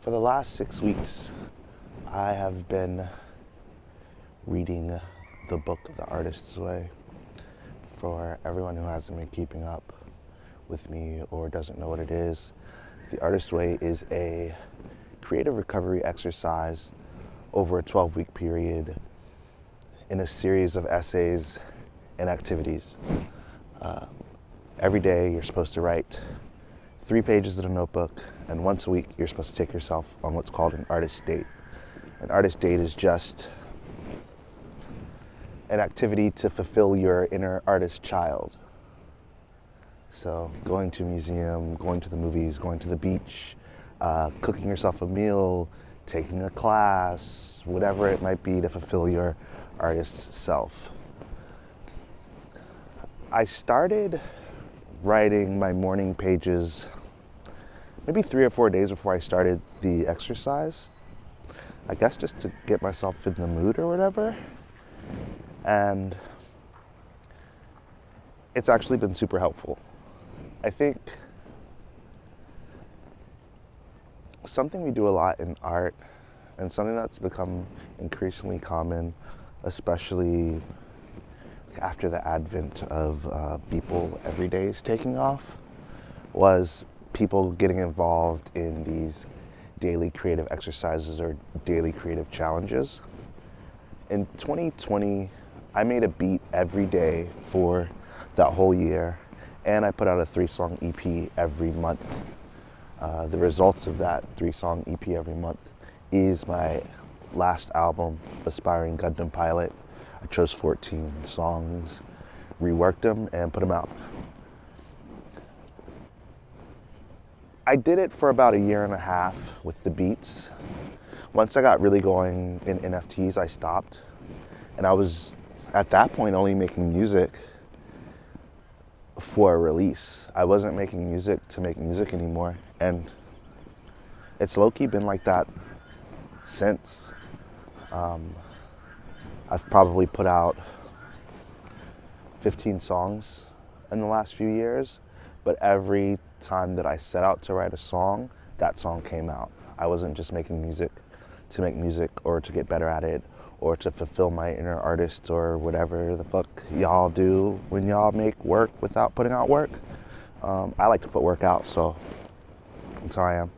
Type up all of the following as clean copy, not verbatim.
For the last 6 weeks, I have been reading the book The Artist's Way. For everyone who hasn't been keeping up with me or doesn't know what it is, The Artist's Way is a creative recovery exercise over a 12-week period in a series of essays and activities. Every day you're supposed to write 3 pages in a notebook, and once a week you're supposed to take yourself on what's called an artist date. An artist date is just an activity to fulfill your inner artist child. So going to a museum, going to the movies, going to the beach, cooking yourself a meal, taking a class, whatever it might be to fulfill your artist's self. I started writing my morning pages maybe 3 or 4 days before I started the exercise. I guess just to get myself in the mood or whatever. And it's actually been super helpful. I think something we do a lot in art, and something that's become increasingly common, especially after the advent of Beeple Everydays taking off, was people getting involved in these daily creative exercises or daily creative challenges. In 2020, I made a beat every day for that whole year, and I put out a 3-song EP every month. The results of that 3-song EP every month is my last album, Aspiring Gundam Pilot. I chose 14 songs, reworked them, and put them out. I did it for about 1.5 years with the beats. Once I got really going in NFTs, I stopped. And I was, at that point, only making music for a release. I wasn't making music to make music anymore. And it's low-key been like that since. I've probably put out 15 songs in the last few years, but every time that I set out to write a song, that song came out. I wasn't just making music to make music or to get better at it or to fulfill my inner artist or whatever the fuck y'all do when y'all make work without putting out work. I like to put work out, so that's how I am.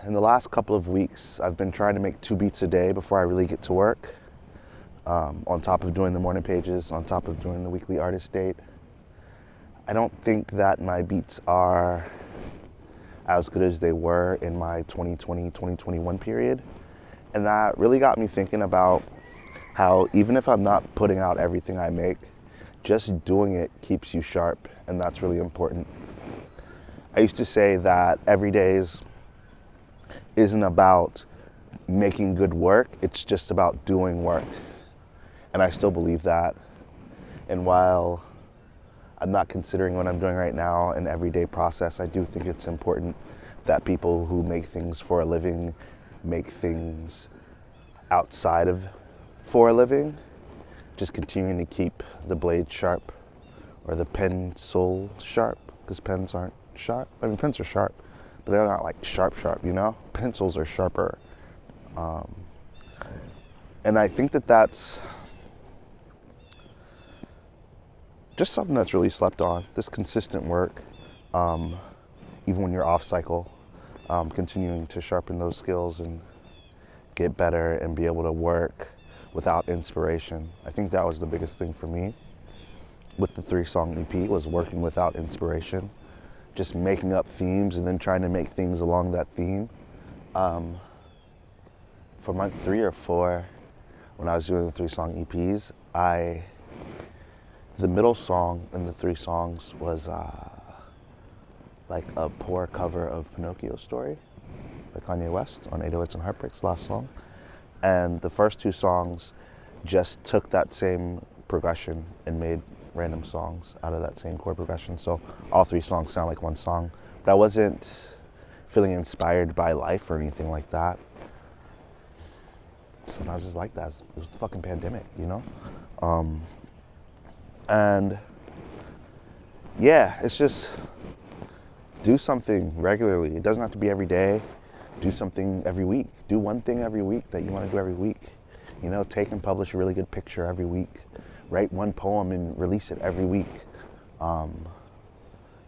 In the last couple of weeks, I've been trying to make 2 beats a day before I really get to work, on top of doing the morning pages, on top of doing the weekly artist date. I don't think that my beats are as good as they were in my 2020-2021 period. And that really got me thinking about how even if I'm not putting out everything I make, just doing it keeps you sharp, and that's really important. I used to say that every day isn't about making good work, it's just about doing work. And I still believe that. And while I'm not considering what I'm doing right now an everyday process, I do think it's important that people who make things for a living make things outside of for a living, just continuing to keep the blade sharp or the pencil sharp, because pens aren't sharp. I mean, pens are sharp, but they're not like sharp, you know? Pencils are sharper. And I think that that's just something that's really slept on, this consistent work, even when you're off cycle, continuing to sharpen those skills and get better and be able to work without inspiration. I think that was the biggest thing for me with the 3-song EP, was working without inspiration, just making up themes and then trying to make things along that theme. For month 3 or 4, when I was doing the 3-song EPs, the middle song in the 3 songs was like a poor cover of Pinocchio's Story by Kanye West on 808s and Heartbreaks, last song. And the first 2 songs just took that same progression and made random songs out of that same chord progression. So all 3 songs sound like one song. But I wasn't feeling inspired by life or anything like that. Sometimes it's like that. It was the fucking pandemic, you know? And yeah, it's just do something regularly. It doesn't have to be every day. do something every week. Do one thing every week that you want to do every week. You know, take and publish a really good picture every week. Write one poem and release it every week.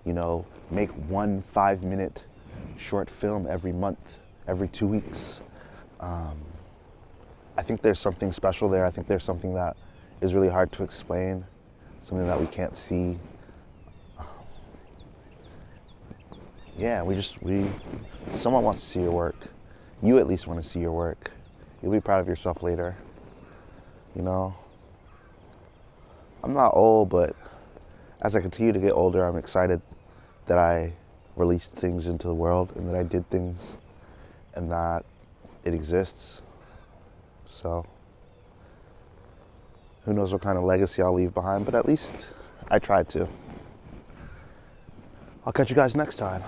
You know, make one 5-minute short film every month, every 2 weeks. I think there's something special there. I think there's something that is really hard to explain, something that we can't see. Yeah, someone wants to see your work. You at least want to see your work. You'll be proud of yourself later. You know, I'm not old, but as I continue to get older, I'm excited that I released things into the world and that I did things and that it exists. So, who knows what kind of legacy I'll leave behind, but at least I tried to. I'll catch you guys next time.